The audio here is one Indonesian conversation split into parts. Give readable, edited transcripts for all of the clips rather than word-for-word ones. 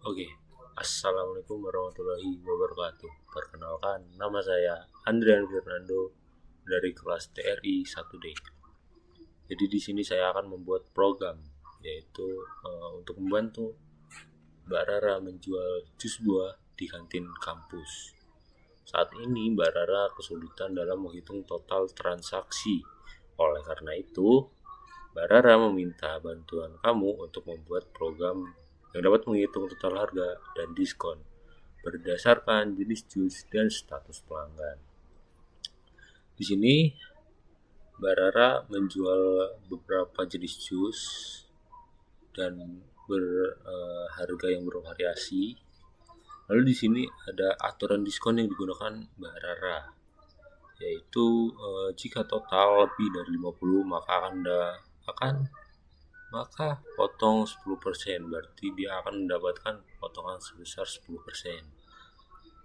Oke, Assalamualaikum warahmatullahi wabarakatuh. Perkenalkan, nama saya Andrian Fernando dari kelas TRI 1D. Jadi di sini saya akan membuat program, yaitu untuk membantu Mbak Rara menjual jus buah di kantin kampus. Saat ini Mbak Rara kesulitan dalam menghitung total transaksi. Oleh karena itu, Mbak Rara meminta bantuan kamu untuk membuat program yang dapat menghitung total harga dan diskon berdasarkan jenis jus dan status pelanggan. Di sini Mbak Rara menjual beberapa jenis jus dan berharga yang bervariasi. Lalu di sini ada aturan diskon yang digunakan Mbak Rara, yaitu jika total lebih dari 50 maka potong 10%, berarti dia akan mendapatkan potongan sebesar 10%.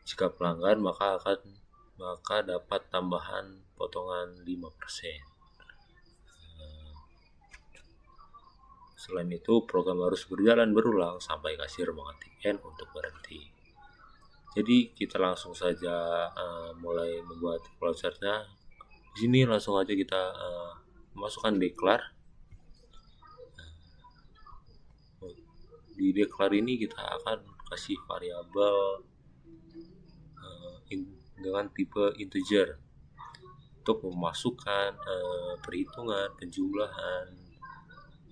Jika pelanggan maka dapat tambahan potongan 5%. Selain itu, program harus berjalan berulang sampai kasir mengetik N untuk berhenti. Jadi kita langsung saja mulai membuat flowchartnya. Di sini langsung aja kita masukkan declare. Di declare ini kita akan kasih variabel dengan tipe integer untuk memasukkan perhitungan penjumlahan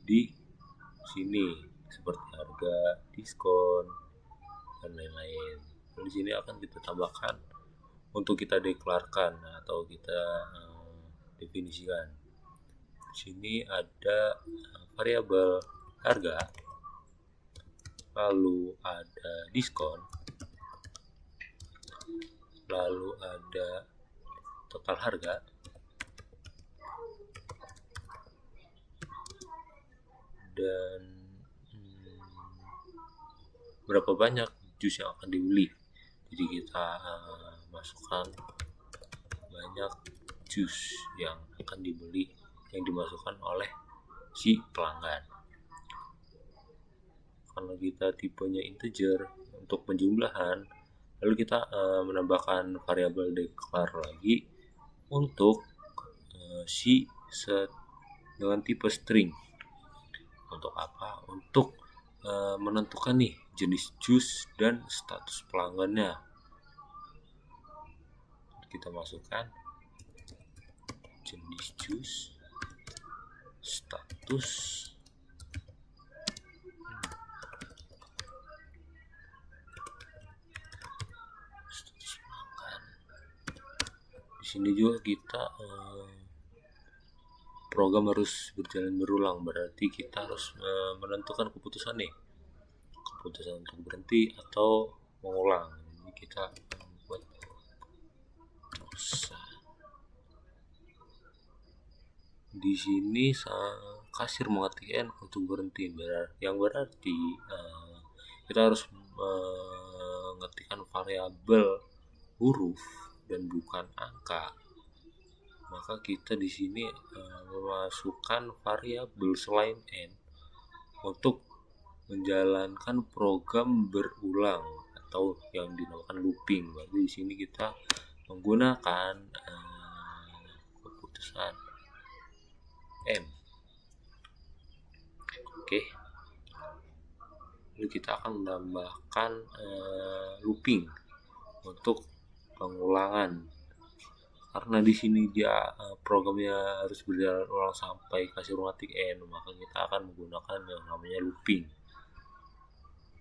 di sini seperti harga, diskon, dan lain-lain. Di sini akan kita tambahkan untuk kita deklarkan atau kita definisikan. Di sini ada variabel harga, lalu ada diskon, lalu ada total harga, dan berapa banyak jus yang akan dibeli. Jadi kita masukkan banyak jus yang akan dibeli, yang dimasukkan oleh si pelanggan. Kalau kita tipenya integer untuk penjumlahan, lalu kita menambahkan variabel declare lagi untuk si set dengan tipe string. Untuk apa? Untuk menentukan nih jenis jus dan status pelanggannya. Kita masukkan jenis jus, status pelanggan. Di sini juga kita program harus berjalan berulang, berarti kita harus menentukan keputusan untuk berhenti atau mengulang. Jadi kita membuat di sini kasir mengetik N untuk berhenti, yang berarti kita harus mengetikkan variabel huruf dan bukan angka. Maka kita di sini memasukkan variabel selain N untuk menjalankan program berulang atau yang dinamakan looping. Berarti di sini kita menggunakan keputusan M. Oke. Lalu kita akan menambahkan looping untuk pengulangan. Karena di sini dia programnya harus berjalan ulang sampai kasih mengetik N, maka kita akan menggunakan yang namanya looping.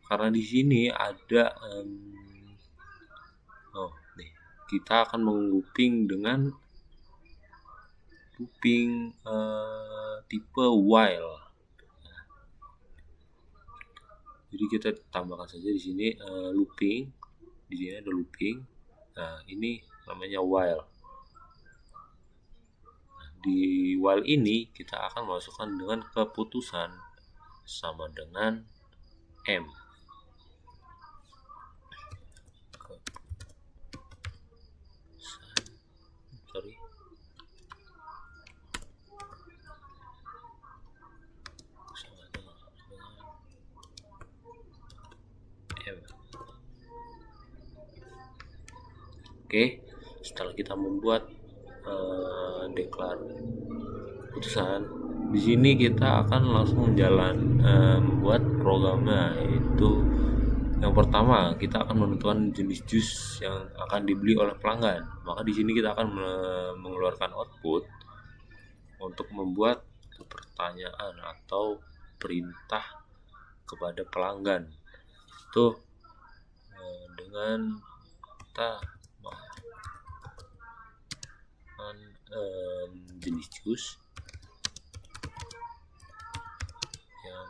Karena di sini ada kita akan menglooping dengan looping tipe while. Jadi kita tambahkan saja di sini looping. Di sini ada looping. Nah, ini namanya while. Di while ini kita akan masukkan dengan keputusan sama dengan M. Oke, setelah kita membuat deklar putusan, di sini kita akan langsung membuat programnya, yaitu yang pertama kita akan menentukan jenis jus yang akan dibeli oleh pelanggan. Maka di sini kita akan mengeluarkan output untuk membuat pertanyaan atau perintah kepada pelanggan. Itu dengan kita jenis jus yang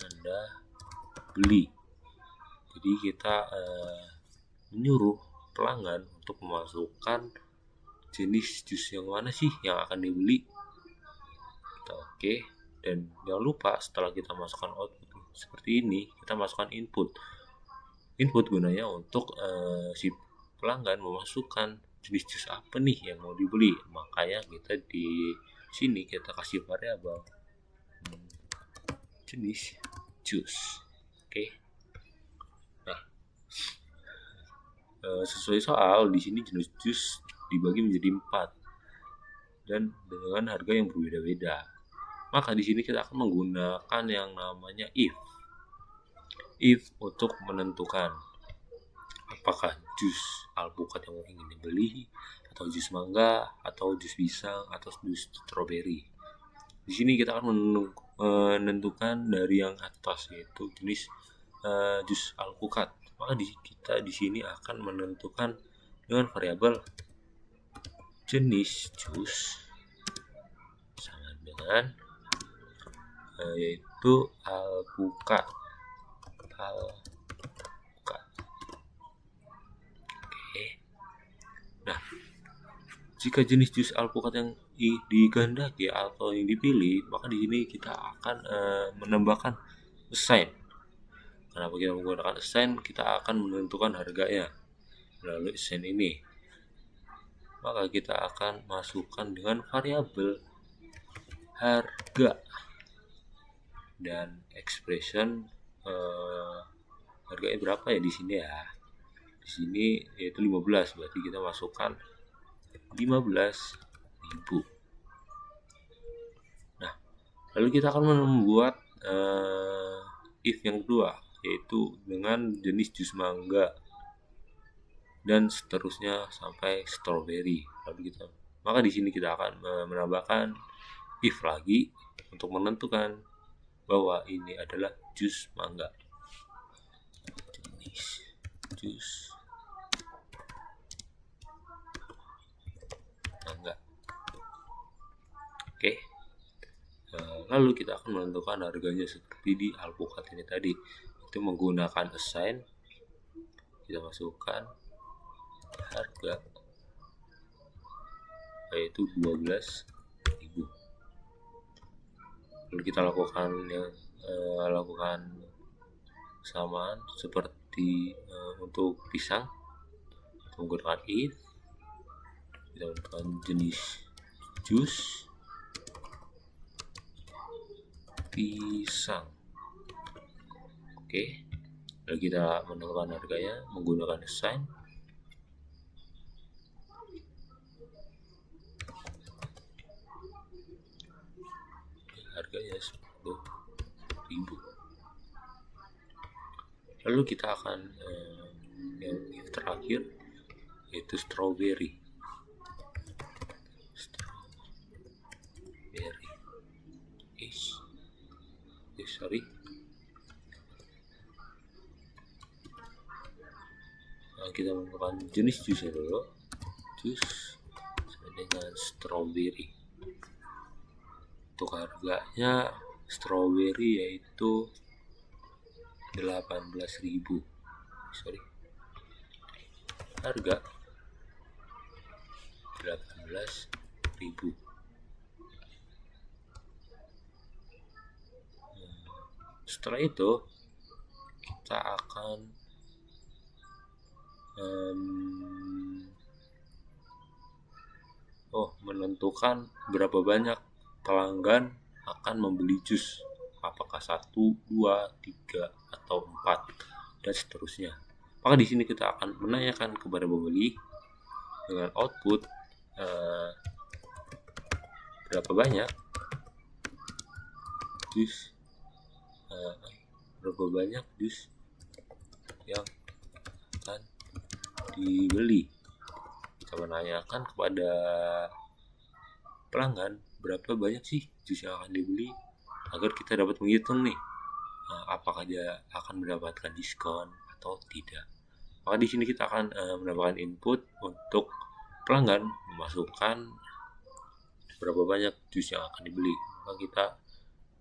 Anda beli. Jadi kita menyuruh pelanggan untuk memasukkan jenis jus yang mana sih yang akan dibeli. Kita oke, dan jangan lupa setelah kita masukkan output seperti ini, kita masukkan input gunanya untuk si pelanggan memasukkan jenis jus apa nih yang mau dibeli. Makanya kita di sini kita kasih variabel jenis jus. Oke. Nah, sesuai soal di sini jenis jus dibagi menjadi 4 dan dengan harga yang berbeda-beda. Maka di sini kita akan menggunakan yang namanya if untuk menentukan apakah jus alpukat yang ingin dibeli, atau jus mangga, atau jus pisang, atau jus strawberry. Di sini kita akan menentukan dari yang atas, yaitu jenis jus alpukat. Maka kita di sini akan menentukan dengan variabel jenis jus sama dengan yaitu alpukat. Oke. Nah, jika jenis jus alpukat yang dikehendaki atau yang dipilih, maka di sini kita akan menambahkan assign. Kenapa kita menggunakan assign? Kita akan menentukan harganya melalui assign ini. Maka kita akan masukkan dengan variabel harga dan expression harganya berapa ya di sini ya. Di sini yaitu 15, berarti kita masukkan 15.000. Nah, lalu kita akan membuat if yang kedua, yaitu dengan jenis jus mangga dan seterusnya sampai strawberry. Maka di sini kita akan menambahkan if lagi untuk menentukan bahwa ini adalah jus mangga. Jenis jus mangga. Oke. Lalu kita akan menentukan harganya seperti di alpukat ini tadi, itu menggunakan assign. Kita masukkan harga yaitu 12.000. Lalu kita lakukan samaan seperti untuk pisang, menggunakan if. Kita menentukan jenis jus pisang. Oke. Lalu kita menentukan harganya menggunakan assign. Harganya 10.000. Lalu kita akan yang terakhir yaitu strawberry. Nah, kita menentukan jenis jusnya dulu, jus dengan strawberry. Untuk harganya strawberry yaitu 18.000. Harga 18.000. Setelah itu kita akan menentukan berapa banyak pelanggan akan membeli jus, apakah 1, 2, 3, atau 4 dan seterusnya. Maka di sini kita akan menanyakan kepada pembeli dengan output berapa banyak jus yang akan dibeli. Kita menanyakan kepada pelanggan berapa banyak sih jus yang akan dibeli, agar kita dapat menghitung nih apakah dia akan mendapatkan diskon atau tidak. Maka di sini kita akan mendapatkan input untuk pelanggan memasukkan berapa banyak jus yang akan dibeli. Maka kita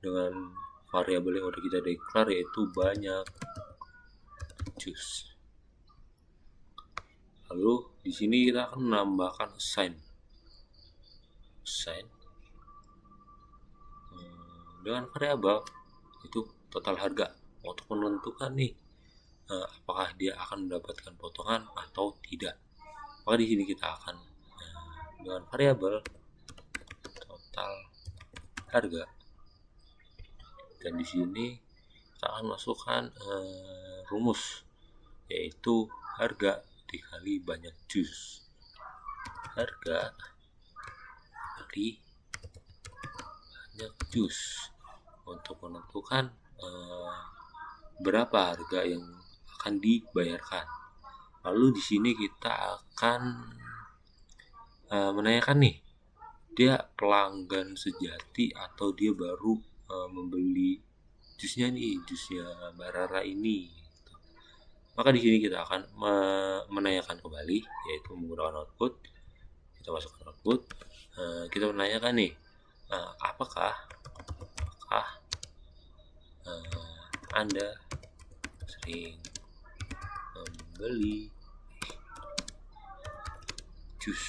dengan variabel yang udah kita declare yaitu banyak jus. Lalu di sini kita akan menambahkan assign dengan variabel itu total harga untuk menentukan nih apakah dia akan mendapatkan potongan atau tidak. Maka di sini kita akan dengan variabel total harga, dan di sini kita akan masukkan rumus yaitu harga dikali banyak jus. Harga dikali banyak jus untuk menentukan berapa harga yang akan dibayarkan. Lalu di sini kita akan menanyakan nih, dia pelanggan sejati atau dia baru membeli jusnya Mbak Rara ini. Maka di sini kita akan menanyakan kembali, yaitu menggunakan output. Kita masukkan output, kita menanyakan nih, apakah Anda sering membeli jus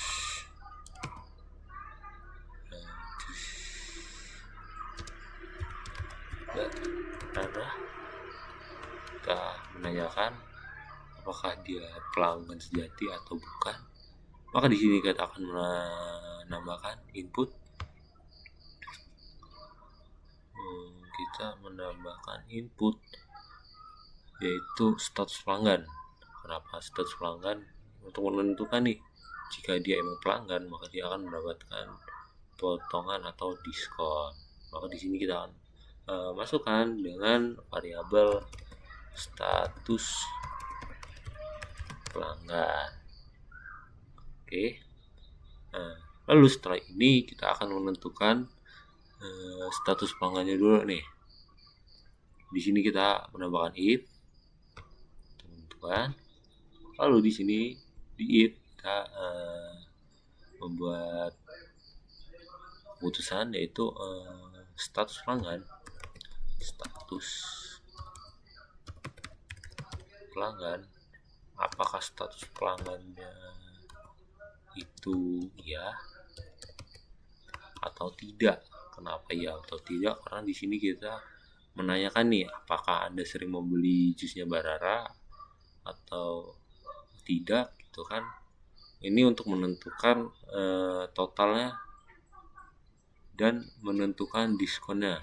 Rara? Kita menanyakan apakah dia pelanggan sejati atau bukan. Maka di sini kita akan menambahkan input. Kita menambahkan input yaitu status pelanggan. Kenapa status pelanggan? Untuk menentukan nih, jika dia emang pelanggan maka dia akan mendapatkan potongan atau diskon. Maka di sini kita akan masukkan dengan variabel status pelanggan. Oke. Lalu setelah ini kita akan menentukan status pelanggannya dulu nih. Di sini kita menambahkan if, tentukan. Lalu di sini di if kita membuat keputusan yaitu status pelanggan. Apakah status pelanggannya itu ya atau tidak? Kenapa ya atau tidak? Karena di sini kita menanyakan nih, apakah Anda sering membeli jusnya Mbak Rara atau tidak, gitu kan. Ini untuk menentukan totalnya dan menentukan diskonnya.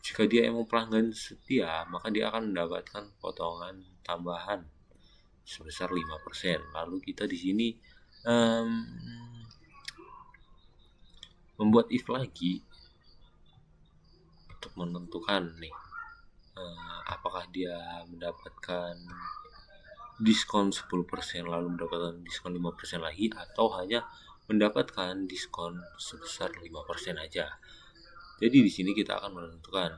Jika dia emang pelanggan setia, maka dia akan mendapatkan potongan tambahan sebesar 5%. Lalu kita di sini membuat if lagi untuk menentukan nih apakah dia mendapatkan diskon 10% lalu mendapatkan diskon 5% lagi, atau hanya mendapatkan diskon sebesar 5% aja. Jadi di sini kita akan menentukan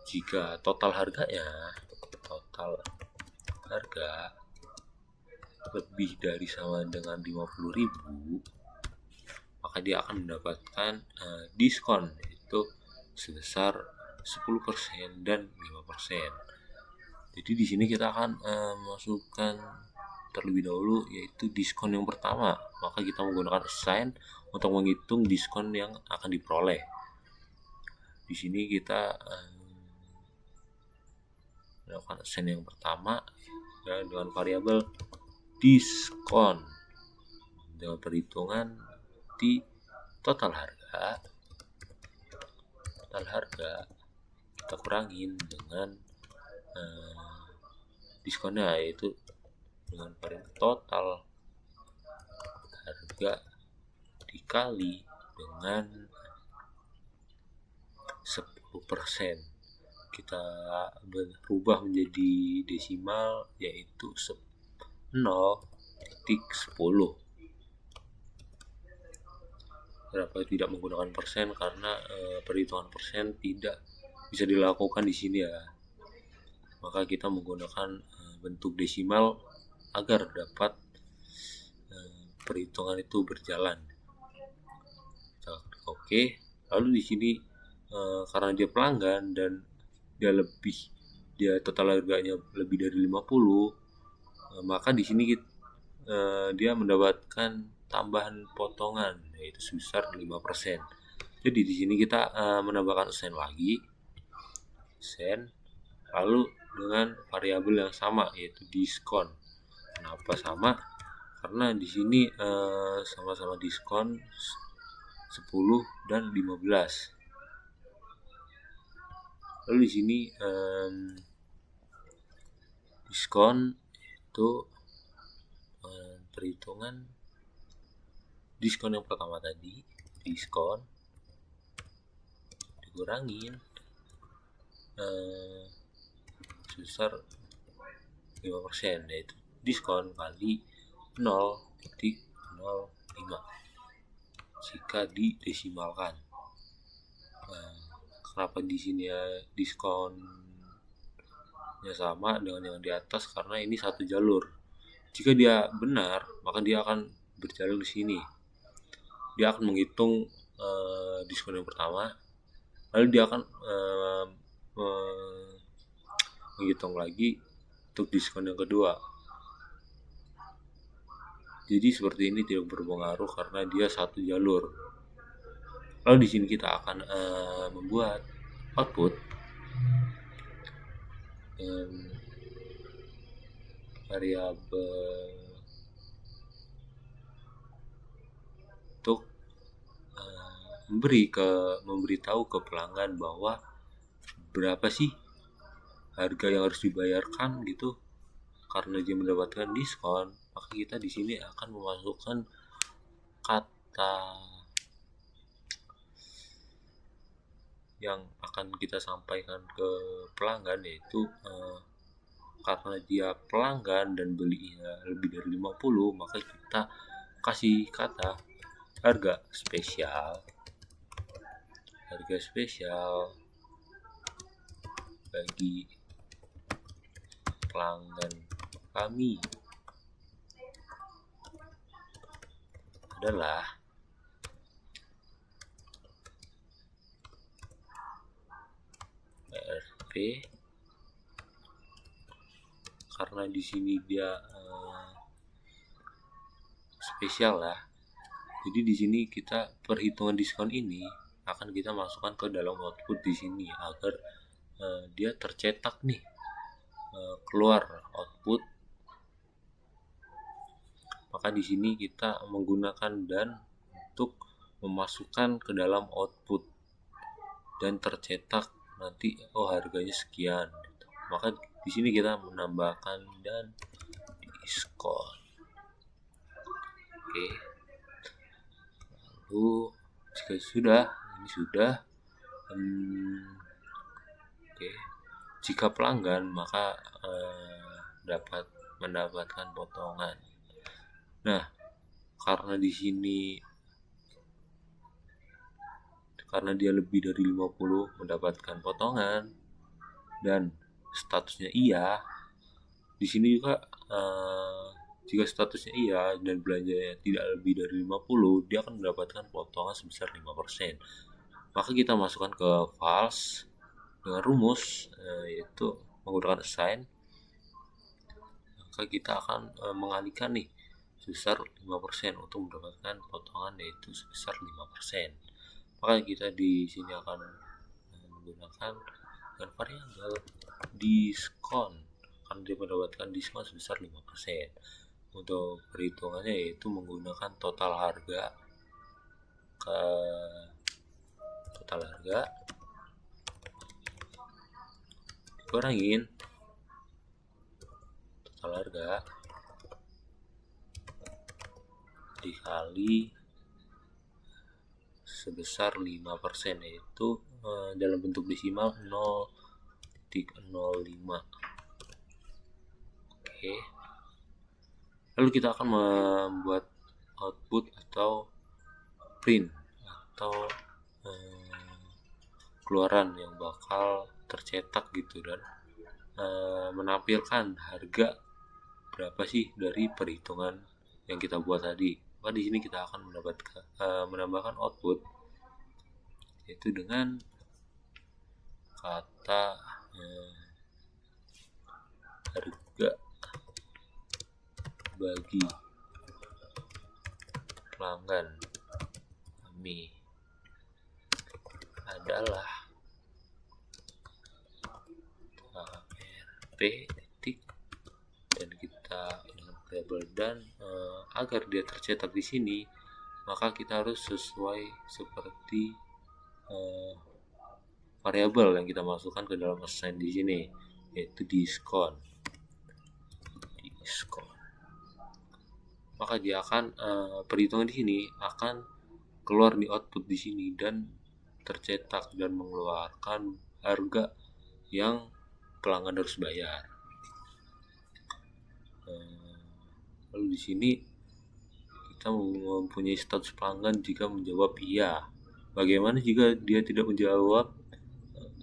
jika total harga lebih dari sama dengan 50.000, maka dia akan mendapatkan diskon yaitu sebesar 10% dan 5%. Jadi di sini kita akan masukkan terlebih dahulu yaitu diskon yang pertama. Maka kita menggunakan assign untuk menghitung diskon yang akan diperoleh. Di sini kita melakukan assign yang pertama ya, dengan variabel diskon dengan perhitungan di total harga kita kurangin dengan diskonnya, yaitu dengan varian total harga dikali dengan 10%. Kita berubah menjadi desimal, yaitu 0,10. Kenapa tidak menggunakan persen? Karena perhitungan persen tidak bisa dilakukan di sini ya. Maka kita menggunakan bentuk desimal agar dapat perhitungan itu berjalan. Oke. Lalu di sini karena dia pelanggan dan dia total harganya lebih dari 50, maka di sini dia mendapatkan tambahan potongan, yaitu sebesar 5%. Jadi di sini kita menambahkan sen lagi, lalu dengan variabel yang sama, yaitu diskon. Kenapa sama? Karena di sini sama-sama diskon 10 dan 15. Lalu di sini diskon itu perhitungan diskon yang pertama tadi, diskon dikurangin sebesar 5%, yaitu diskon kali 0,05 jika didesimalkan. Kenapa di sini ya diskonnya sama dengan yang di atas? Karena ini satu jalur. Jika dia benar, maka dia akan berjalan di sini. Dia akan menghitung diskon yang pertama, lalu dia akan menghitung lagi untuk diskon yang kedua. Jadi seperti ini tidak berpengaruh karena dia satu jalur. Lalu di sini kita akan membuat output variabel untuk memberitahu ke pelanggan bahwa berapa sih harga yang harus dibayarkan gitu. Karena dia mendapatkan diskon, maka kita di sini akan memasukkan kata yang akan kita sampaikan ke pelanggan, yaitu karena dia pelanggan dan belinya lebih dari 50, maka kita kasih kata harga spesial bagi pelanggan kami adalah PRP. Karena di sini dia spesial lah. Jadi di sini kita perhitungan diskon ini akan kita masukkan ke dalam output di sini agar dia tercetak nih, keluar output. Maka di sini kita menggunakan dan untuk memasukkan ke dalam output dan tercetak nanti harganya sekian. Maka di sini kita menambahkan dan diskon. Oke. Lalu jika ini sudah jika pelanggan maka dapat mendapatkan potongan. Nah, karena di sini karena dia lebih dari 50 mendapatkan potongan dan statusnya iya, di sini juga jika statusnya iya dan belanjanya tidak lebih dari 50, dia akan mendapatkan potongan sebesar 5%. Maka kita masukkan ke false dengan rumus, yaitu menggunakan assign. Maka kita akan mengalihkan nih sebesar 5% untuk mendapatkan potongan, yaitu sebesar 5%. Maka kita di sini akan menggunakan dengan variabel diskon karena dia mendapatkan diskon sebesar 5%. Untuk perhitungannya yaitu menggunakan total harga dikurangin harga dikali sebesar 5%, yaitu dalam bentuk desimal 0,05. Oke. Lalu kita akan membuat output atau print atau keluaran yang bakal tercetak gitu, dan menampilkan harga berapa sih dari perhitungan yang kita buat tadi. Maka di sini kita akan menambahkan output, yaitu dengan kata harga bagi pelanggan kami adalah RP titik, dan kita variabel dan agar dia tercetak di sini, maka kita harus sesuai seperti variabel yang kita masukkan ke dalam assign di sini, yaitu diskon. Maka dia akan perhitungan di sini akan keluar di output di sini dan tercetak dan mengeluarkan harga yang pelanggan harus bayar. Lalu di sini kita mempunyai status pelanggan jika menjawab iya. Bagaimana jika dia tidak menjawab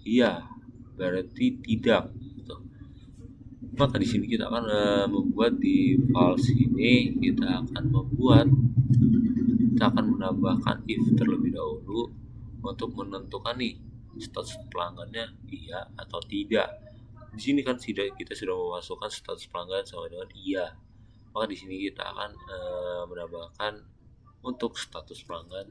iya? Berarti tidak. Maka di sini kita akan membuat di false ini, kita akan menambahkan if terlebih dahulu untuk menentukan nih status pelanggannya iya atau tidak. Di sini kan kita sudah memasukkan status pelanggan sama dengan iya. Maka di sini kita akan menambahkan untuk status pelanggan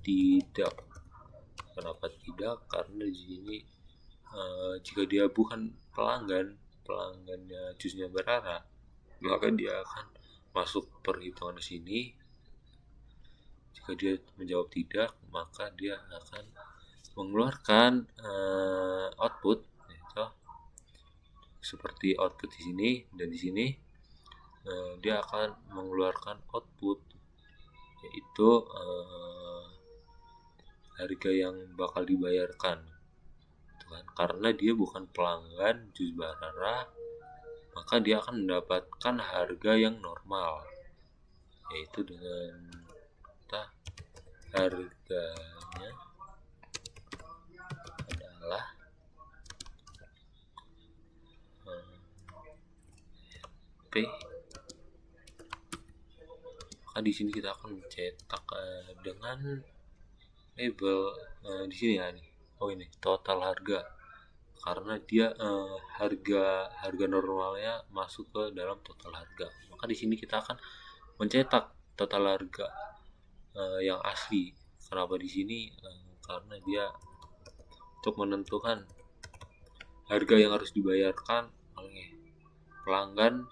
tidak. Kenapa tidak? Karena di sini jika dia bukan pelanggannya jusnya Barara, maka dia akan masuk perhitungan di sini. Jika dia menjawab tidak, maka dia akan mengeluarkan output, yaitu seperti output di sini, dan di sini dia akan mengeluarkan output, yaitu harga yang bakal dibayarkan. Karena dia bukan pelanggan jus Barara, maka dia akan mendapatkan harga yang normal, yaitu dengan harganya adalah P. Maka di sini kita akan mencetak dengan label di sini ya nih. Ini total harga, karena dia harga normalnya masuk ke dalam total harga. Maka di sini kita akan mencetak total harga yang asli. Kenapa di sini? Karena dia untuk menentukan harga yang harus dibayarkan oleh pelanggan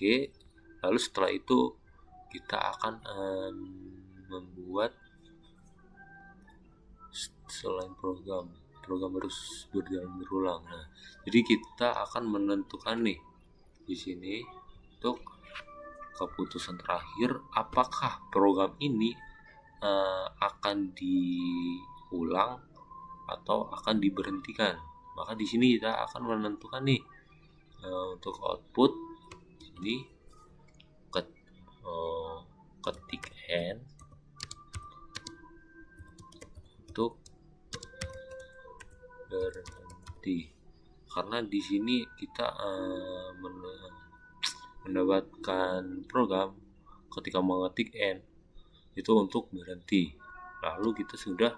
Oke, lalu setelah itu kita akan membuat selain program harus berjalan berulang. Nah, jadi kita akan menentukan nih di sini untuk keputusan terakhir, apakah program ini akan diulang atau akan diberhentikan. Maka di sini kita akan menentukan nih untuk output ini ketik n untuk berhenti, karena di sini kita mendapatkan program ketika mengetik n itu untuk berhenti. Lalu kita sudah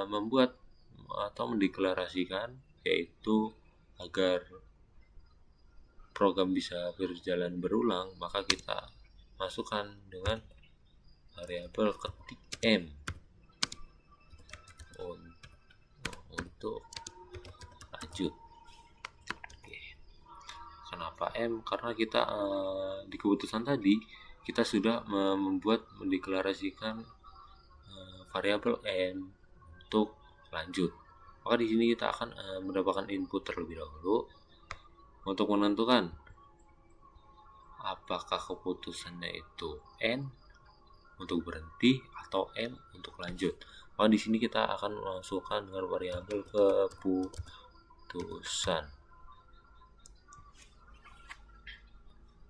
membuat atau mendeklarasikan, yaitu agar program bisa berjalan berulang, maka kita masukkan dengan variabel ketik m untuk lanjut. Oke. M karena kita di keputusan tadi kita sudah mendeklarasikan variabel N untuk lanjut. Maka di sini kita akan mendapatkan input terlebih dahulu untuk menentukan apakah keputusannya itu N untuk berhenti atau M untuk lanjut. Maka di sini kita akan masukkan dengan variabel keputusan.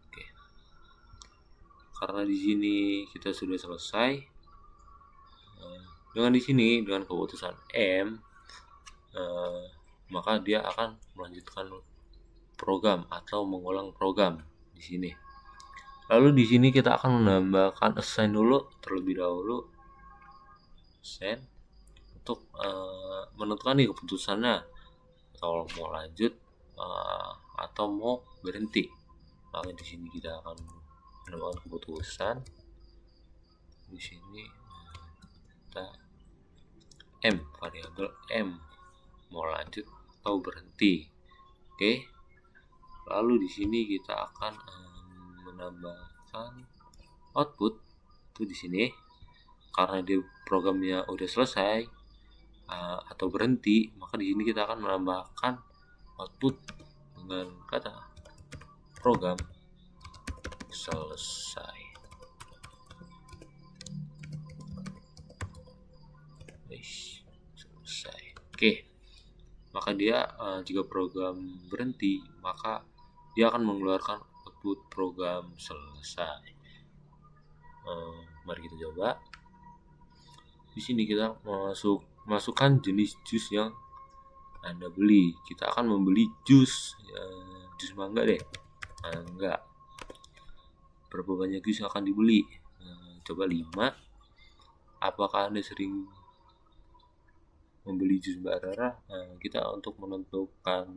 Oke. Karena di sini kita sudah selesai dengan keputusan M, maka dia akan melanjutkan program atau mengulang program di sini. Lalu di sini kita akan menambahkan assign dulu terlebih dahulu, assign untuk menentukan nih keputusannya kalau mau lanjut atau mau berhenti. Maka di sini kita akan menambahkan keputusan. Di sini kita variabel M mau lanjut atau berhenti. Oke. Lalu di sini kita akan menambahkan output itu di sini karena di programnya udah selesai atau berhenti, maka di sini kita akan menambahkan output dengan kata program selesai. Oke, maka dia jika program berhenti, maka dia akan mengeluarkan output program selesai. Mari kita coba. Di sini kita masukkan jenis jus yang Anda beli. Kita akan membeli jus mangga deh. Mangga. Berapa banyak jus yang akan dibeli? Coba 5. Apakah Anda sering membeli jus Mbak Rara? Kita untuk menentukan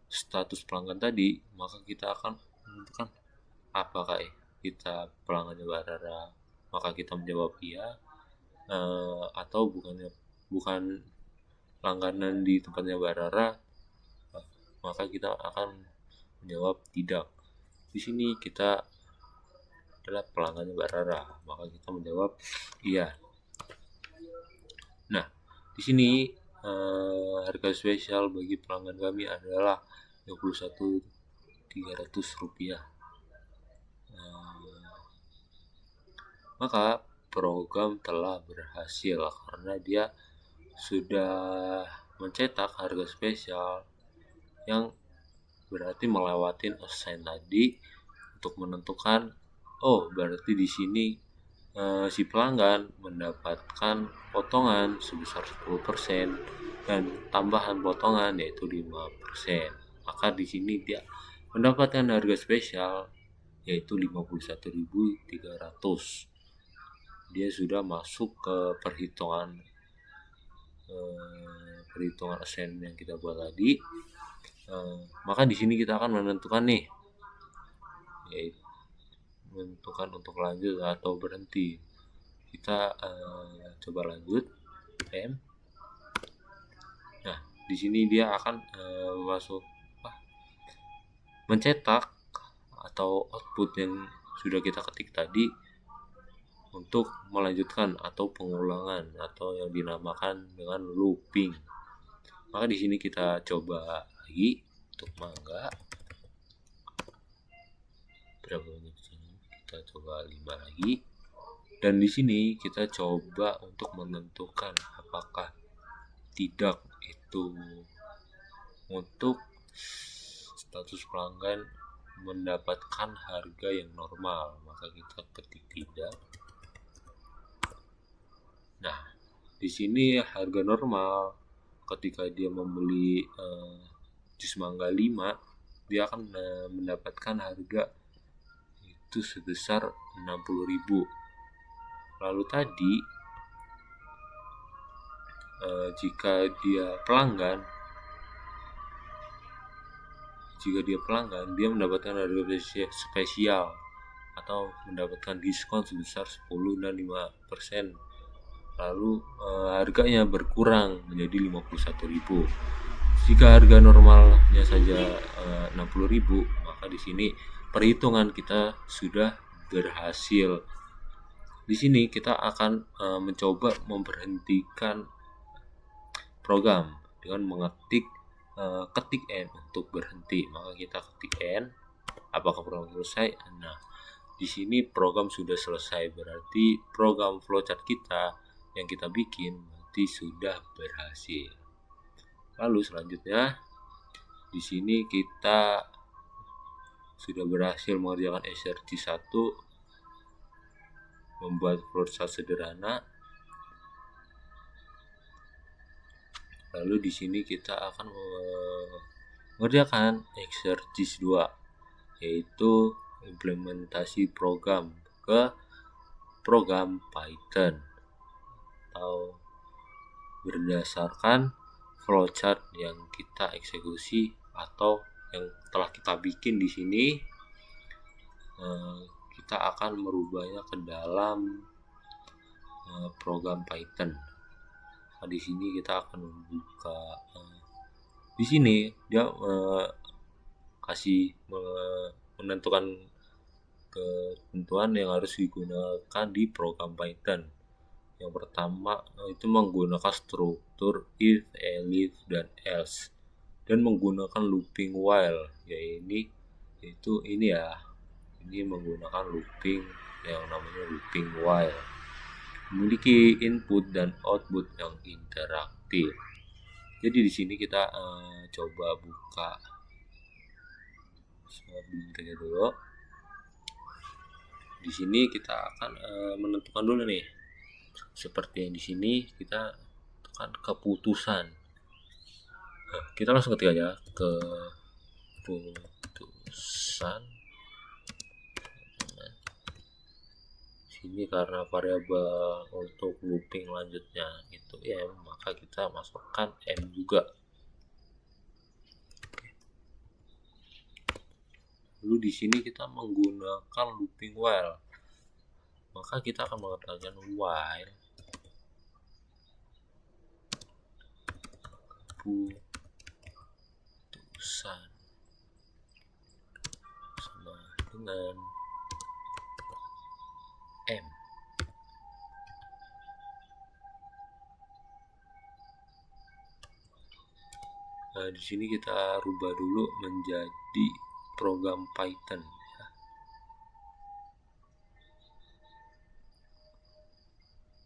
status pelanggan tadi, maka kita akan menentukan apakah kita pelanggan Mbak Rara, maka kita menjawab iya, atau bukan langganan di tempatnya Mbak Rara, maka kita akan menjawab tidak. Di sini kita adalah pelanggannya Mbak Rara, maka kita menjawab iya. Nah, di sini harga spesial bagi pelanggan kami adalah Rp21.300. Maka program telah berhasil karena dia sudah mencetak harga spesial yang berarti melewatin assign tadi untuk menentukan berarti di sini si pelanggan mendapatkan potongan sebesar 10% dan tambahan potongan yaitu 5%. Maka di sini dia mendapatkan harga spesial yaitu Rp51.300. Dia sudah masuk ke perhitungan assign yang kita buat tadi. Maka di sini kita akan menentukan nih, yaitu menentukan untuk lanjut atau berhenti. Kita coba lanjut M. Nah, di sini dia akan mencetak atau output yang sudah kita ketik tadi untuk melanjutkan atau pengulangan atau yang dinamakan dengan looping. Maka di sini kita coba lagi untuk mangga. Berapa banyak sini? Kita coba 5 lagi. Dan di sini kita coba untuk menentukan apakah tidak itu untuk status pelanggan mendapatkan harga yang normal, maka kita ketik tidak. Nah, di sini harga normal ketika dia membeli jus mangga 5, dia akan mendapatkan harga itu sebesar 60.000. Lalu tadi jika dia pelanggan, dia mendapatkan harga spesial atau mendapatkan diskon sebesar 10 dan 5%. Lalu harganya berkurang menjadi 51.000. Jika harga normalnya saja 60.000, maka maka di sini perhitungan kita sudah berhasil. Di sini kita akan mencoba memberhentikan program dengan mengetik ketik N untuk berhenti. Maka kita ketik N, apakah program selesai? Nah, di sini program sudah selesai, berarti program flowchart kita yang kita bikin berarti sudah berhasil. Lalu selanjutnya di sini kita sudah berhasil mengerjakan exercise 1, membuat flowchart sederhana. Lalu di sini kita akan mengerjakan exercise 2, yaitu implementasi program ke program Python atau berdasarkan flowchart yang kita eksekusi atau yang telah kita bikin di sini. Kita akan merubahnya ke dalam program Python. Nah, di sini kita akan membuka di sini dia kasih menentukan ketentuan yang harus digunakan di program Python. Yang pertama itu menggunakan struktur if, elif, dan else, dan menggunakan looping while, yaitu ini menggunakan looping yang namanya looping while, memiliki input dan output yang interaktif. Jadi di sini kita coba buka dulu. Di sini kita akan menentukan dulu nih, seperti yang di sini kita tekan keputusan. Nah, kita langsung ketik aja keputusan. Sini karena variabel untuk looping lanjutnya itu M, maka kita masukkan M juga. Lalu di sini kita menggunakan looping while, maka kita akan mengatakan while keputusan sama dengan M. Nah, di sini kita rubah dulu menjadi program Python.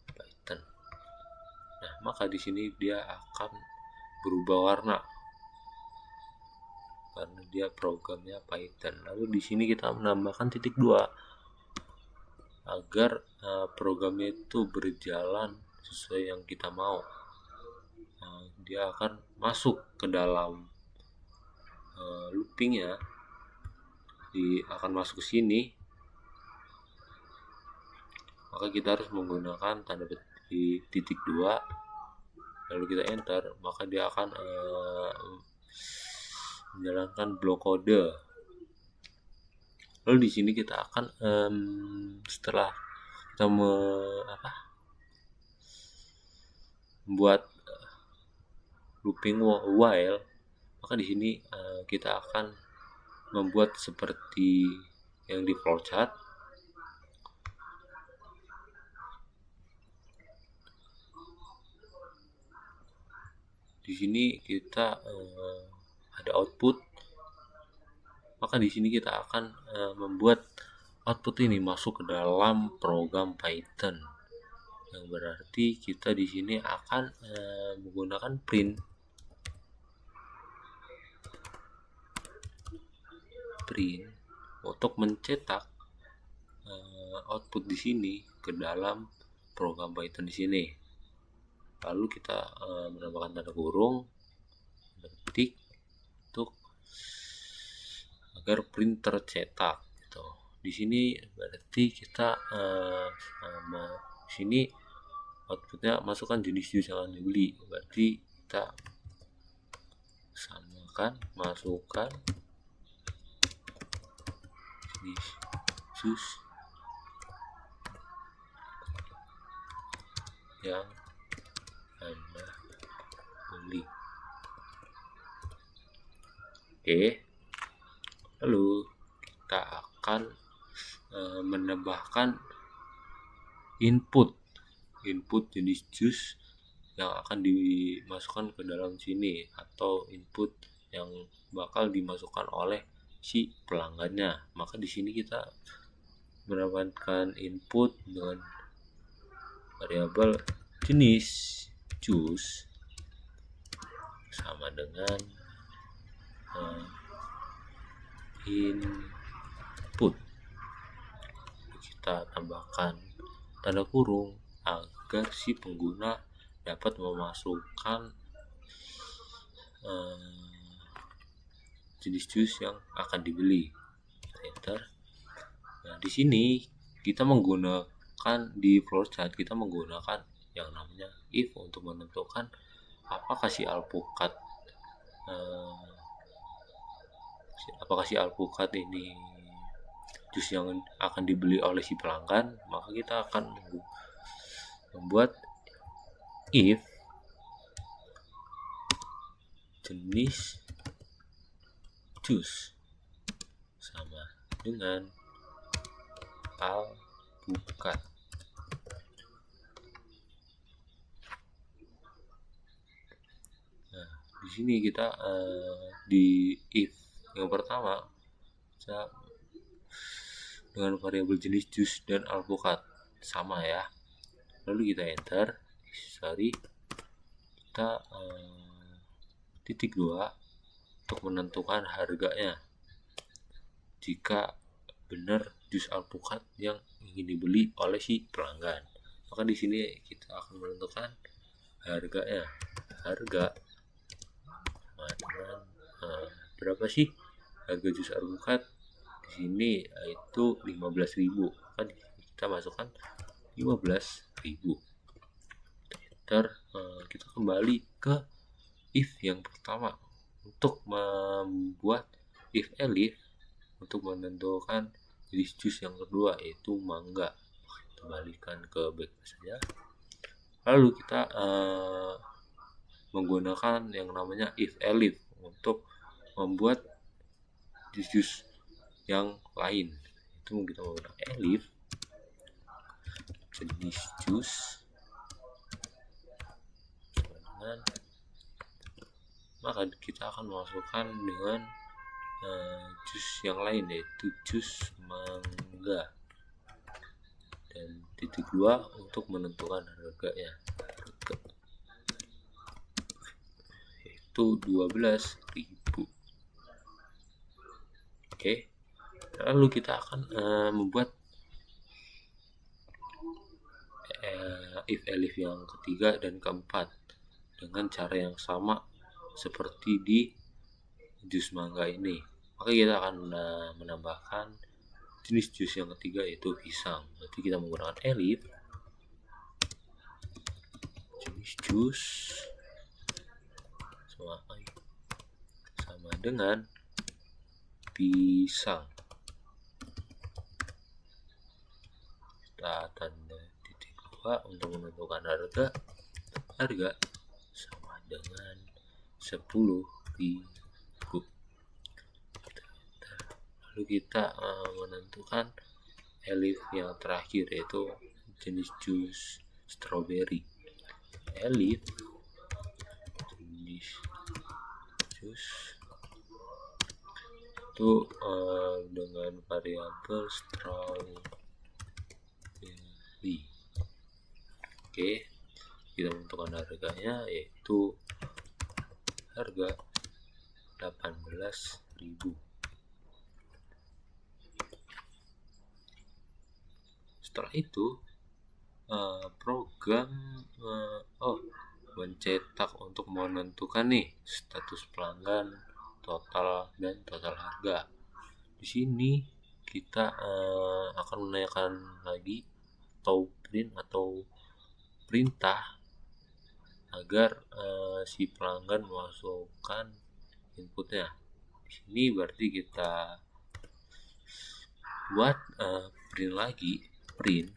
Python. Nah, maka di sini dia akan berubah warna karena dia programnya Python. Lalu di sini kita menambahkan titik 2 agar programnya itu berjalan sesuai yang kita mau. Dia akan masuk ke dalam loopingnya, akan masuk ke sini, maka kita harus menggunakan tanda petik titik 2, lalu kita enter, maka dia akan menjalankan blok kode. Lalu di sini kita akan setelah kita membuat looping while, maka di sini kita akan membuat seperti yang di flowchart. Di sini kita ada output, maka di sini kita akan membuat output ini masuk ke dalam program Python, yang berarti kita di sini akan menggunakan print untuk mencetak output di sini ke dalam program Python di sini. Lalu kita menambahkan tanda kurung, ketik untuk agar print tercetak. Gitu. Di sini berarti kita sini outputnya masukkan jenis jus yang akan dibeli. Berarti kita samakan, masukkan jenis jus yang Anda beli. Oke. Lalu kita akan menambahkan input jenis jus yang akan dimasukkan ke dalam sini, atau input yang bakal dimasukkan oleh si pelanggannya. Maka di sini kita mendapatkan input dengan variabel jenis jus sama dengan input. Kita tambahkan tanda kurung agar si pengguna dapat memasukkan jenis jus yang akan dibeli. Enter. Nah, di sini kita menggunakan di flowchart, kita menggunakan yang namanya if untuk menentukan apakah si alpukat ini jus yang akan dibeli oleh si pelanggan. Maka kita akan membuat if jenis jus sama dengan alpukat. Nah, di sini kita di if yang pertama kita dengan variabel jenis jus dan alpukat sama ya. Lalu kita enter. Kita titik 2 untuk menentukan harganya. Jika benar jus alpukat yang ingin dibeli oleh si pelanggan, maka di sini kita akan menentukan harganya. Harga berapa sih harga jus alpukat? Di sini itu 15.000. Kan kita masukkan 15.000. Kita kembali ke if yang pertama untuk membuat if elif untuk menentukan jenis jus yang kedua, yaitu mangga. Kembalikan ke back saja. Lalu kita menggunakan yang namanya if elif untuk membuat jus yang lain. Itu kita menggunakan elif jenis jus dengan, maka kita akan masukkan dengan jus yang lain, yaitu jus mangga, dan titik 2 untuk menentukan harganya, yaitu 12.000. Oke. Lalu kita akan membuat if elif yang ketiga dan keempat dengan cara yang sama seperti di jus mangga ini. Maka kita akan menambahkan jenis jus yang ketiga, yaitu pisang. Berarti kita menggunakan elif jenis jus sama dengan pisang. Kita tanda titik 2 untuk menentukan harga sama dengan 10.000. Lalu kita menentukan elif yang terakhir, yaitu jenis jus strawberry. Elif jenis jus itu dengan variabel strawberry. Oke, kita menentukan harganya, yaitu harga 18.000. Setelah itu program mencetak untuk menentukan nih status pelanggan, total dan total harga. Di sini kita akan menanyakan lagi atau print atau perintah agar si pelanggan memasukkan inputnya. Di sini berarti kita buat print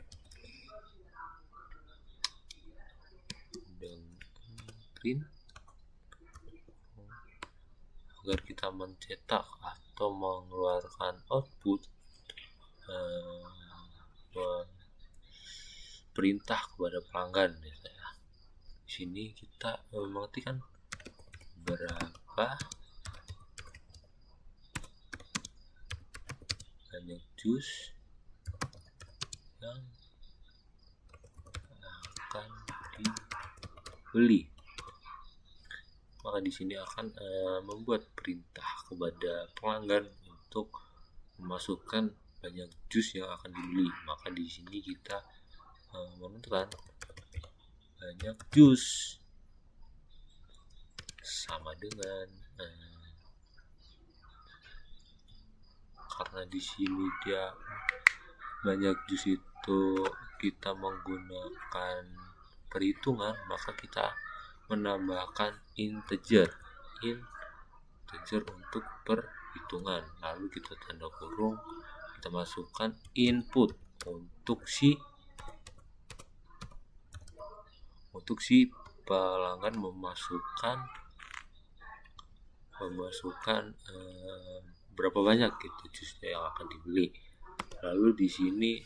agar kita mencetak atau mengeluarkan output perintah kepada pelanggan biasanya. Di sini kita mengetikkan berapa banyak jus yang akan dibeli. Maka di sini akan membuat perintah kepada pelanggan untuk memasukkan banyak jus yang akan dibeli. Maka di sini kita menentukan banyak jus sama dengan karena di sini dia banyak jus itu kita menggunakan perhitungan, maka kita menambahkan integer untuk perhitungan, lalu kita tanda kurung, kita masukkan input untuk si pelanggan memasukkan berapa banyak gitu jusnya yang akan dibeli. Lalu di sini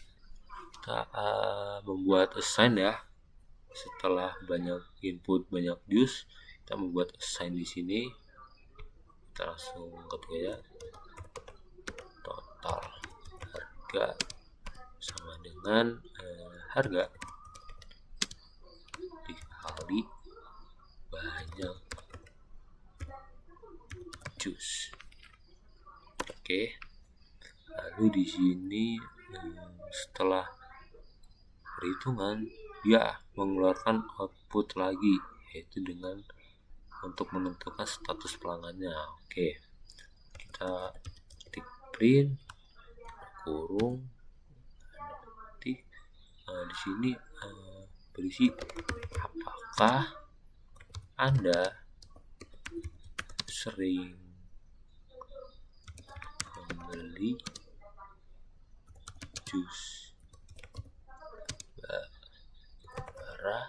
kita membuat assign ya. Setelah banyak input, banyak jus, kita membuat assign di sini. Kita langsung ketik ya, total harga sama dengan harga dikali banyak jus. Oke. Lalu di sini setelah perhitungan dia mengeluarkan output lagi, yaitu dengan untuk menentukan status pelanggannya. Oke, kita ketik print kurung ketik di sini berisi apakah Anda sering membeli jus bara.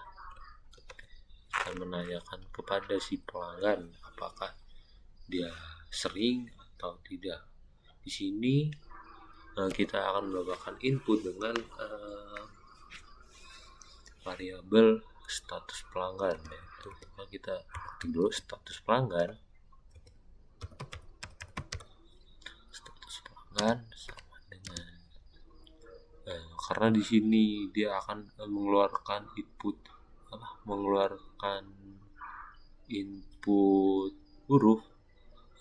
Kita menanyakan kepada si pelanggan apakah dia sering atau tidak. Di sini kita akan menambahkan input dengan variabel status pelanggan, yaitu kita ketik dulu status pelanggan sama dengan karena di sini dia akan mengeluarkan input huruf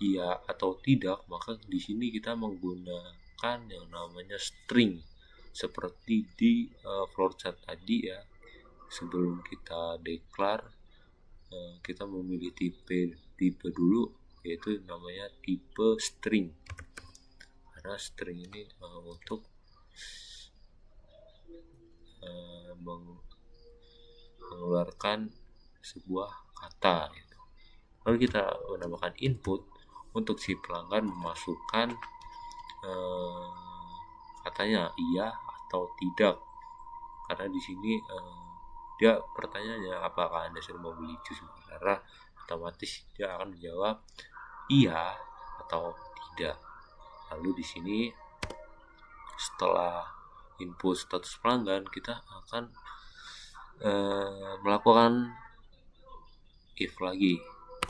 iya atau tidak, maka di sini kita menggunakan yang namanya string seperti di flowchart tadi ya. Sebelum kita declare, kita memilih tipe dulu, yaitu namanya tipe string. Karena string ini untuk mengeluarkan sebuah kata gitu. Lalu kita menambahkan input untuk si pelanggan memasukkan katanya iya atau tidak. Karena di sini dia pertanyaannya apakah Anda sering membeli jus bara, otomatis dia akan menjawab iya atau tidak. Lalu di sini setelah input status pelanggan, kita akan melakukan if lagi.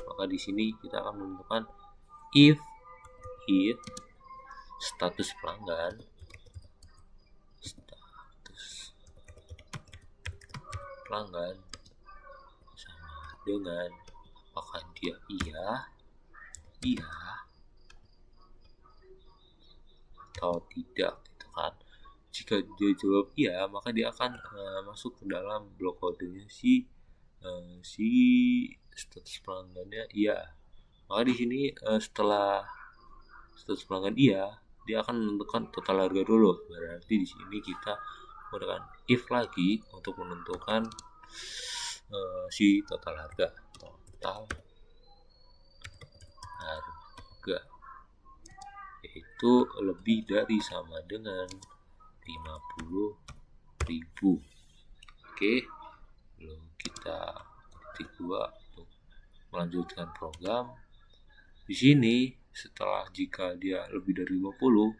Maka di sini kita akan menentukan if status pelanggan sama dengan apakah dia iya atau tidak gitu kan. Jika dia jawab iya, maka dia akan masuk ke dalam blok kodenya si status pelanggannya iya. Maka di sini setelah status pelanggan iya, dia akan menentukan total harga dulu. Berarti di sini kita menggunakan if lagi untuk menentukan si total harga. Yaitu lebih dari sama dengan 50.000. Oke, lalu kita ketik 2 untuk melanjutkan program. Di sini setelah jika dia lebih dari 50,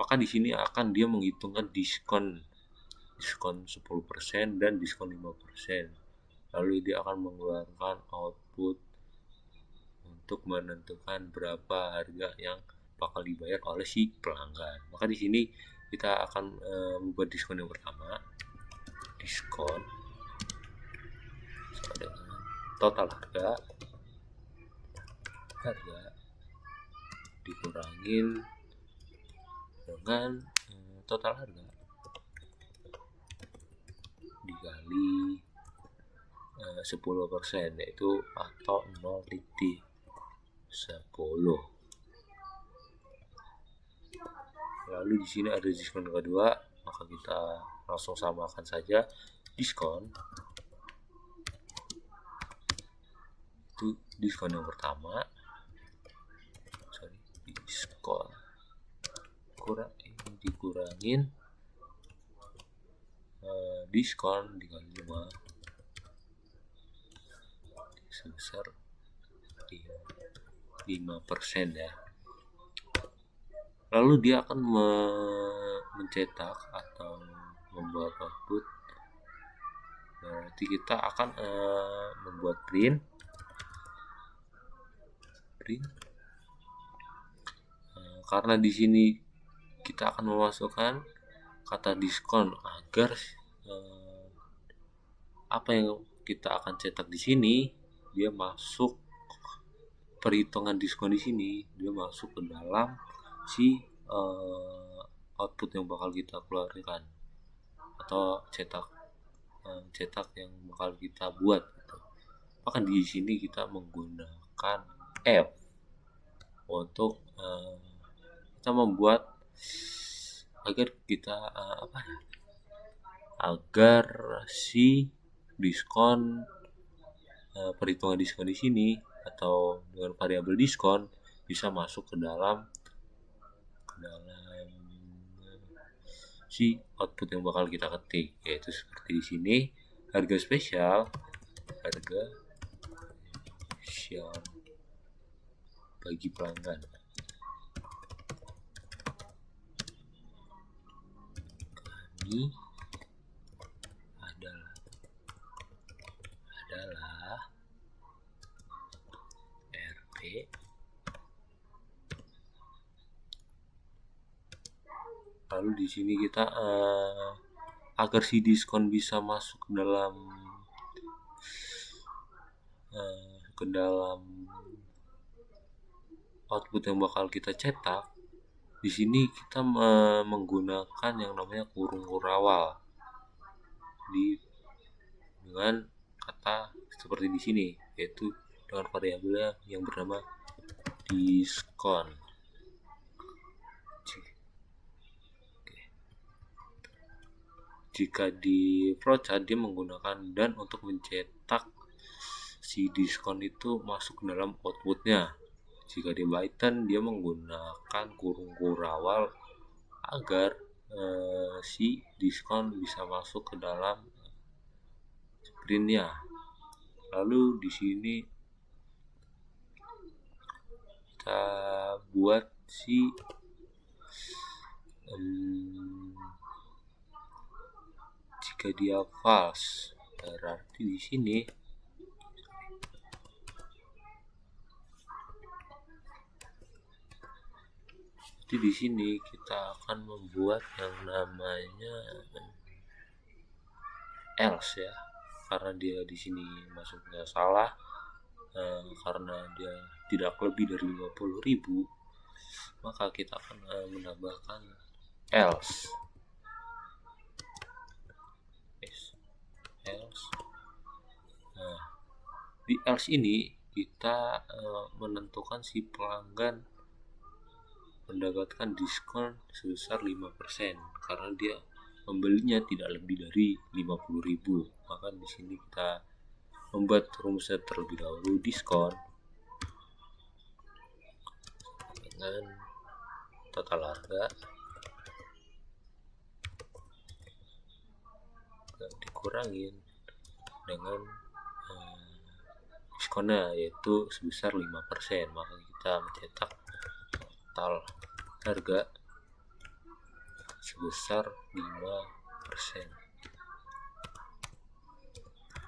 maka di sini akan dia menghitungkan diskon 10% dan diskon 5%. Lalu dia akan mengeluarkan output untuk menentukan berapa harga yang bakal dibayar oleh si pelanggan. Maka di sini kita akan membuat diskon yang pertama, diskon sama dengan total harga dikurangin dengan total harga dikali 10%, yaitu atau 0,10. Lalu di sini ada diskon kedua, maka kita langsung samakan saja diskon. Itu diskon yang pertama. Diskon dikurangin diskon dikali 5 sebesar 5% ya. Lalu dia akan mencetak atau membuat output. Berarti kita akan membuat print karena di sini kita akan memasukkan kata diskon agar apa yang kita akan cetak di sini dia masuk perhitungan diskon di sini, dia masuk ke dalam si output yang bakal kita keluarkan atau cetak yang bakal kita buat gitu. Maka di sini kita menggunakan F untuk kita membuat agar kita agar si diskon perhitungan diskon di sini atau dengan variabel diskon bisa masuk ke dalam si output yang bakal kita ketik, yaitu seperti di sini harga spesial bagi pelanggan. Ini adalah RP lalu di sini kita agar si diskon bisa masuk ke dalam output yang bakal kita cetak. Di sini kita menggunakan yang namanya kurung kurawal dengan kata seperti di sini, yaitu dengan variabelnya yang bernama diskon. Jika di flowchart dia menggunakan dan untuk mencetak si diskon itu masuk ke dalam outputnya. Jika di Python dia menggunakan kurung kurawal agar si diskon bisa masuk ke dalam printnya. Lalu di sini kita buat si jika dia false, berarti di sini kita akan membuat yang namanya else ya, karena dia di sini masuknya salah, karena dia tidak lebih dari 50.000, maka kita akan menambahkan else. Nah, di else ini kita menentukan si pelanggan mendapatkan diskon sebesar 5% karena dia membelinya tidak lebih dari 50.000. Maka di sini kita membuat rumusnya terlebih dahulu, diskon dengan total harga dikurangin dengan diskonnya, yaitu sebesar 5%. Maka kita mencetak total harga sebesar 5%.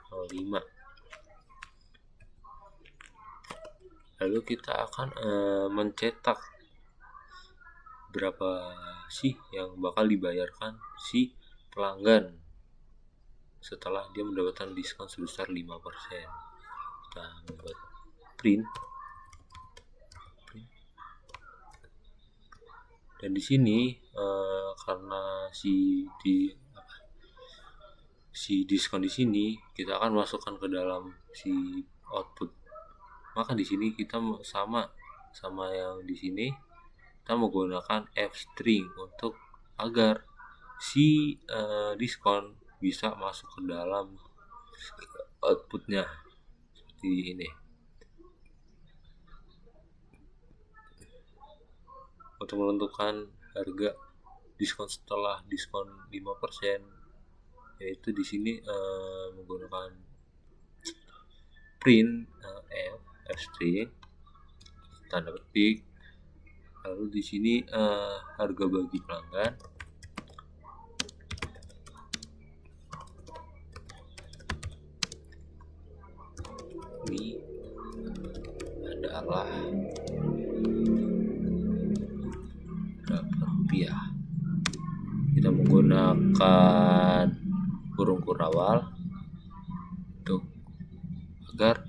05. Lalu kita akan mencetak berapa sih yang bakal dibayarkan si pelanggan setelah dia mendapatkan diskon sebesar 5%. Kita membuat print. Dan di sini karena si diskon di sini kita akan masukkan ke dalam si output. Maka di sini kita sama yang di sini, kita menggunakan f-string untuk agar si diskon bisa masuk ke dalam outputnya seperti ini. Untuk menentukan harga diskon setelah diskon 5%, yaitu di sini menggunakan print f-string tanda petik, lalu di sini harga bagi pelanggan, ini adalah berapa rupiah. Kita menggunakan kurung kurawal untuk agar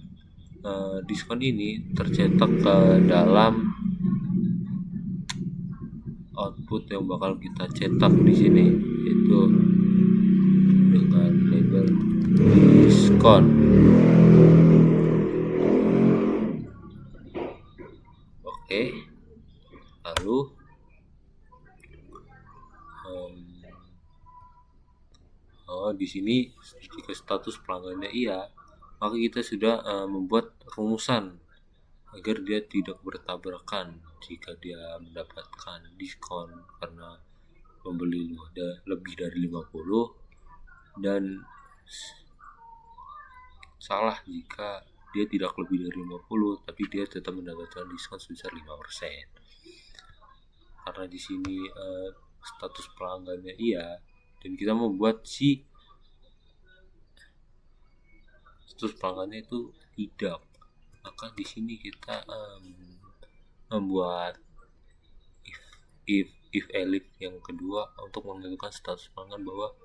diskon ini tercetak ke dalam output yang bakal kita cetak di sini, yaitu dengan label diskon. Oke, lalu di sini jika status pelanggannya iya, maka kita sudah membuat rumusan agar dia tidak bertabrakan jika dia mendapatkan diskon karena membeli lebih dari 50 dan salah jika dia tidak lebih dari 50 tapi dia tetap mendapatkan diskon sebesar 5%. Karena di sini status pelanggannya iya dan kita membuat si status pelanggannya itu tidak, maka di sini kita membuat if elif yang kedua untuk menentukan status pelanggan bahwa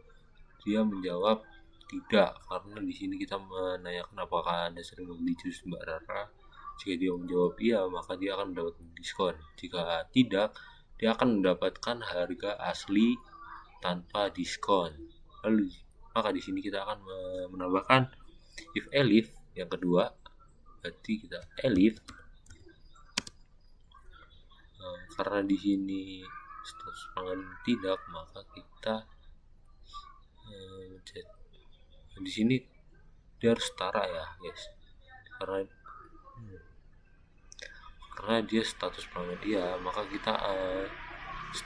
dia menjawab tidak. Karena di sini kita menanyakan apakah Anda sering membeli jus Mbak Rara. Jika dia menjawab iya, maka dia akan mendapatkan diskon. Jika tidak, dia akan mendapatkan harga asli tanpa diskon. Lalu maka di sini kita akan menambahkan if elif yang kedua, berarti kita elif karena di sini status pelanggan tidak, maka kita di sini dia harus setara ya guys, karena dia status pelanggan dia, maka kita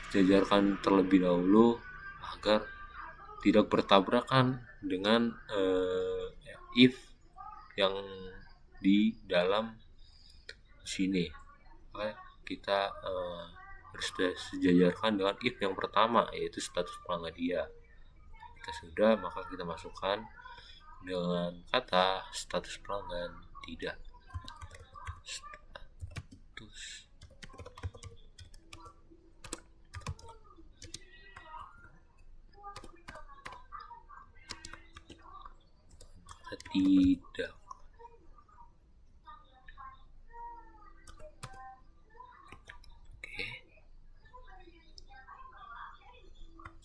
jajarkan terlebih dahulu agar tidak bertabrakan dengan if yang di dalam sini. Maka kita harus sejajarkan dengan if yang pertama, yaitu status pelanggan dia. Jika sudah, maka kita masukkan dengan kata status pelanggan tidak. Status tidak.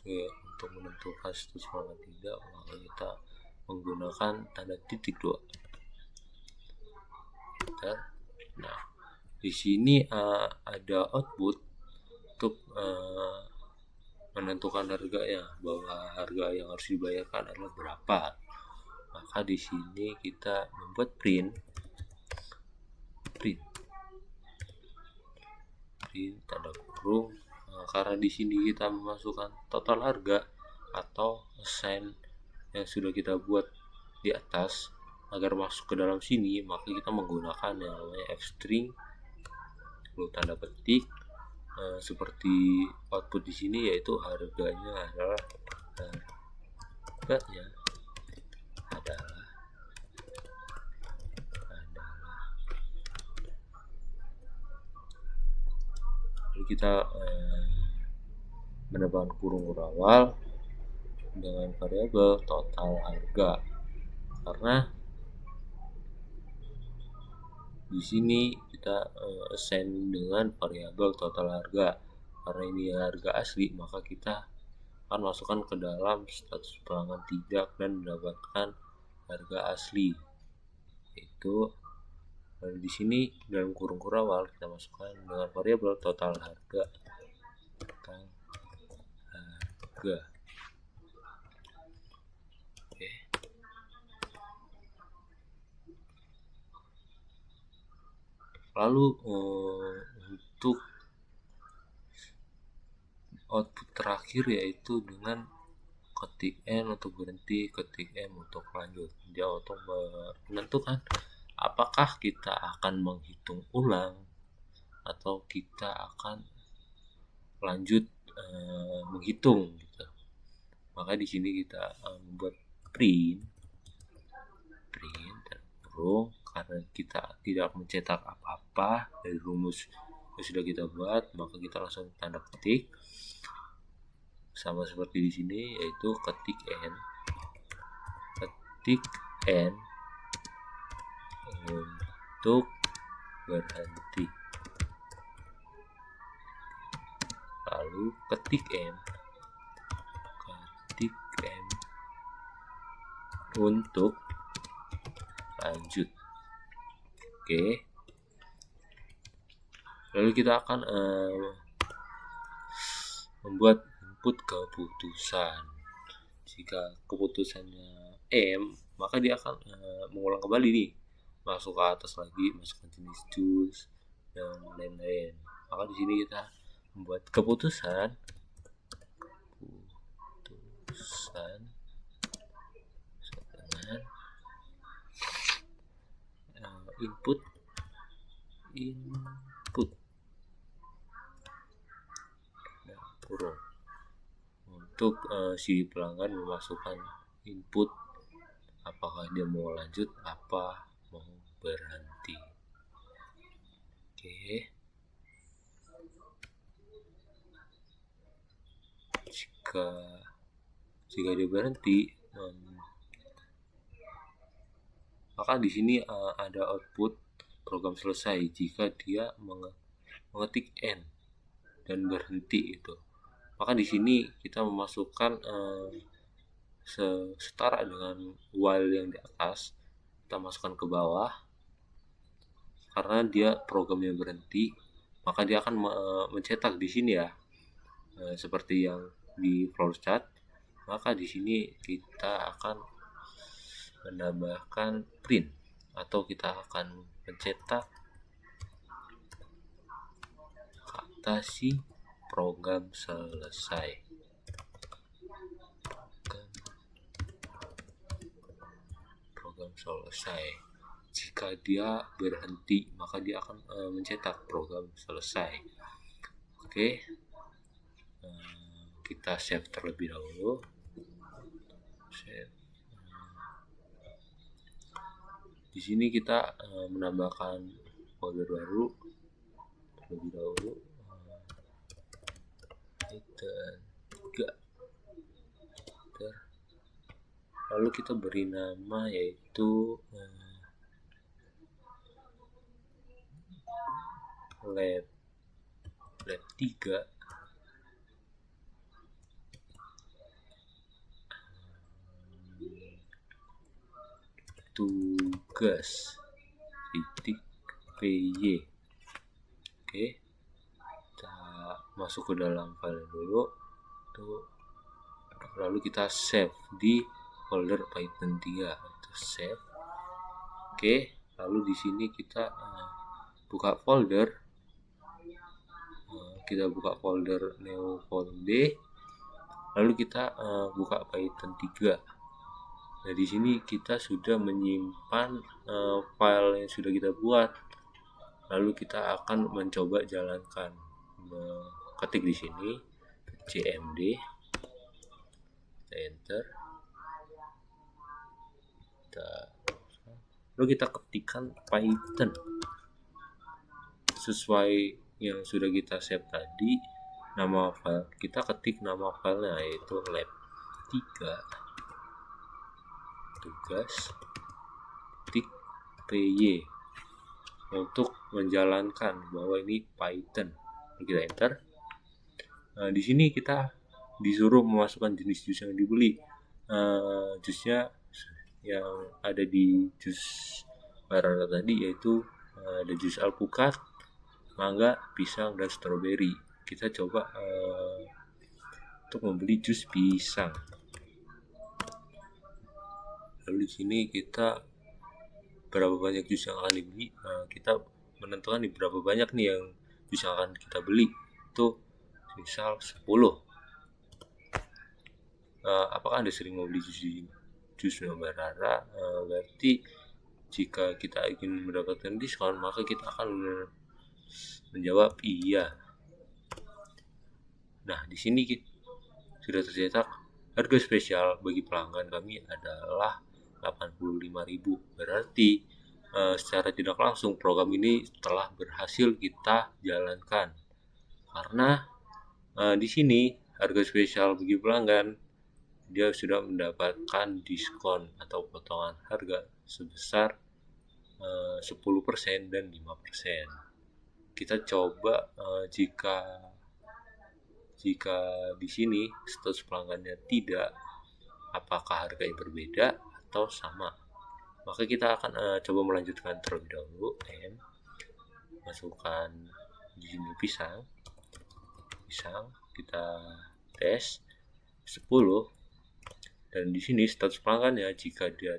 Oke, untuk menentukan status pelanggan tidak, maka kita menggunakan tanda titik 2. Nah, di sini ada output untuk menentukan harga ya, bahwa harga yang harus dibayarkan adalah berapa. Maka di sini kita membuat print tanda kurung. Karena di sini kita memasukkan total harga atau assign yang sudah kita buat di atas, agar masuk ke dalam sini, maka kita menggunakan yang namanya f-string lalu tanda petik. Seperti output di sini, yaitu harganya adalah lalu kita menambahkan kurung awal dengan variabel total harga, karena di sini kita assign dengan variabel total harga. Karena ini harga asli, maka kita akan masukkan ke dalam status pelanggan tidak dan mendapatkan harga asli. Itu lalu di sini dalam kurung awal kita masukkan dengan variabel total harga. Oke. Lalu untuk output terakhir yaitu dengan ketik N untuk berhenti, ketik M untuk lanjut. Dia untuk menentukan apakah kita akan menghitung ulang atau kita akan lanjut menghitung gitu. Maka di sini kita membuat print dan kurung, karena kita tidak mencetak apa-apa dari rumus yang sudah kita buat, maka kita langsung tanda ketik sama seperti di sini, yaitu ketik N untuk berhenti, lalu ketik M untuk lanjut. Oke. Lalu kita akan membuat input keputusan. Jika keputusannya M, maka dia akan mengulang kembali nih, masuk ke atas lagi, masukkan jenis jus dan lain-lain. Maka di sini kita membuat keputusan dengan input kurung. Untuk si pelanggan memasukkan input apakah dia mau lanjut apa mau berhenti. Oke. Jika dia berhenti, maka di sini ada output program selesai jika dia mengetik N dan berhenti itu. Maka di sini kita memasukkan setara dengan while yang di atas, kita masukkan ke bawah. Karena dia programnya berhenti, maka dia akan mencetak di sini ya, seperti yang di flowchart. Maka di sini kita akan menambahkan print atau kita akan mencetak kata si program selesai. Jika dia berhenti, maka dia akan mencetak program selesai. Oke. Kita save terlebih dahulu. Di sini kita menambahkan folder baru terlebih dahulu. Lalu kita beri nama yaitu lab 3 tugas .py. Oke, kita masuk ke dalam file dulu tuh, lalu kita save di folder Python 3 itu save. Oke, lalu di sini kita buka folder, neo folder, lalu kita buka Python 3. Nah, di sini kita sudah menyimpan file yang sudah kita buat. Lalu kita akan mencoba jalankan. Ketik di sini cmd, kita enter, lalu kita ketikkan Python sesuai yang sudah kita save tadi. Nama file kita ketik nama filenya yaitu lab 3 tugas.py untuk menjalankan bahwa ini Python. Kita enter. Di sini kita disuruh memasukkan jenis jus yang dibeli. Jusnya yang ada di jus Barara tadi yaitu ada jus alpukat, mangga, pisang, dan stroberi. Kita coba untuk membeli jus pisang. Lalu di sini kita berapa banyak jus yang akan dibeli, kita menentukan berapa banyak nih yang jus yang akan kita beli. Itu misal 10. Apakah Anda sering membeli jus Barara? Berarti jika kita ingin mendapatkan diskon, maka kita akan menjawab iya. Nah, di sini sudah tercetak harga spesial bagi pelanggan kami adalah 85.000. Berarti secara tidak langsung program ini telah berhasil kita jalankan. Karena di sini harga spesial bagi pelanggan dia sudah mendapatkan diskon atau potongan harga sebesar 10% dan 5%. Kita coba jika di sini status pelanggannya tidak, apakah harganya berbeda atau sama. Maka kita akan coba melanjutkan terlebih dahulu. Masukkan di sini pisang, kita tes 10. Dan di sini status pelanggannya, jika dia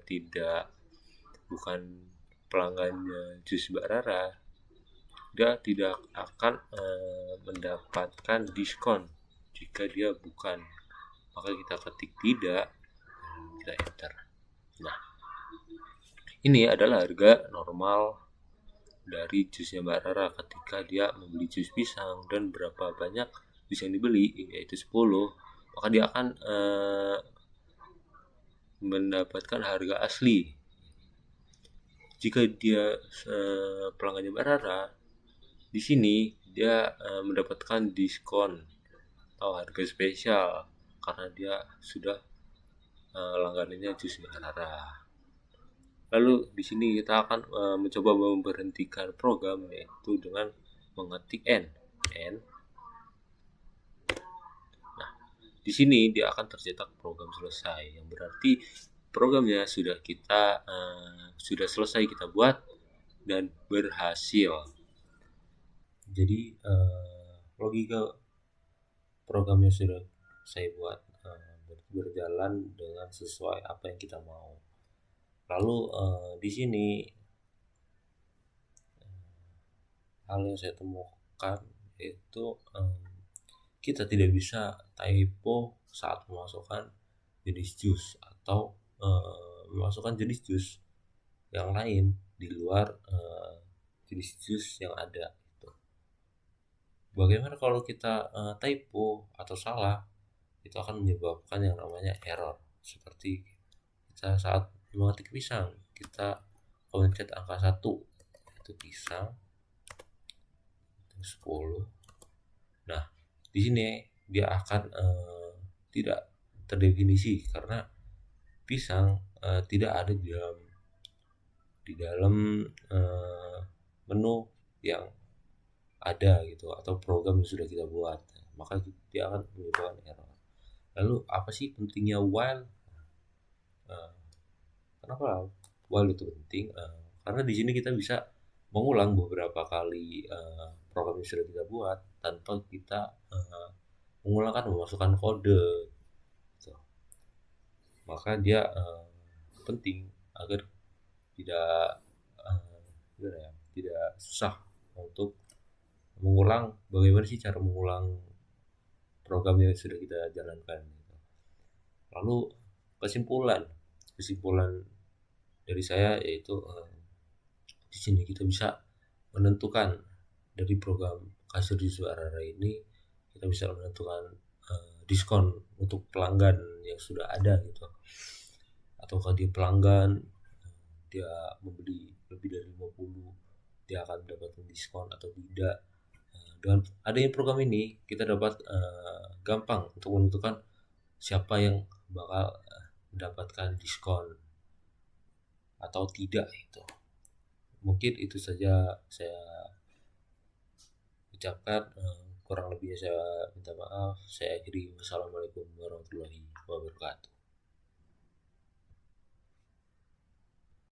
bukan pelanggannya jus Barara, dia tidak akan mendapatkan diskon jika dia bukan. Maka kita ketik tidak dan kita enter. Nah, ini adalah harga normal dari jusnya Barara ketika dia membeli jus pisang, dan berapa banyak jus yang dibeli yaitu 10, maka dia akan mendapatkan harga asli. Jika dia pelanggannya Barara, di sini dia mendapatkan diskon atau harga spesial karena dia sudah langganannya jus Barara. Lalu di sini kita akan mencoba memberhentikan program yaitu dengan mengetik N. Di sini dia akan tercetak program selesai, yang berarti programnya sudah selesai kita buat dan berhasil. Jadi logika programnya sudah saya buat berjalan dengan sesuai apa yang kita mau. Lalu di sini hal yang saya temukan itu kita tidak bisa typo saat memasukkan jenis jus atau memasukkan jenis jus yang lain di luar jenis jus yang ada. Bagaimana kalau kita typo atau salah? Itu akan menyebabkan yang namanya error. Seperti kita saat mengetik pisang, kita pencet angka 1 itu pisang 10. Nah, di sini dia akan tidak terdefinisi karena pisang tidak ada di dalam menu yang ada gitu atau program yang sudah kita buat, maka dia akan menyebabkan error. Lalu apa sih pentingnya while? Kenapa while itu penting? Karena di sini kita bisa mengulang beberapa kali program yang sudah kita buat tanpa kita mengulangkan memasukkan kode gitu. Maka dia penting agar tidak susah untuk mengulang. Bagaimana sih cara mengulang program yang sudah kita jalankan gitu. Lalu kesimpulan, kesimpulan dari saya yaitu di sini kita bisa menentukan dari program Kasir di Suara ini, kita bisa menentukan diskon untuk pelanggan yang sudah ada gitu, ataukah dia pelanggan dia membeli lebih dari 50 dia akan mendapatkan diskon atau tidak. Dengan adanya program ini kita dapat gampang untuk menentukan siapa yang bakal mendapatkan diskon atau tidak itu. Mungkin itu saja saya ucapkan, kurang lebihnya saya minta maaf. Saya akhiri. Wassalamualaikum warahmatullahi wabarakatuh.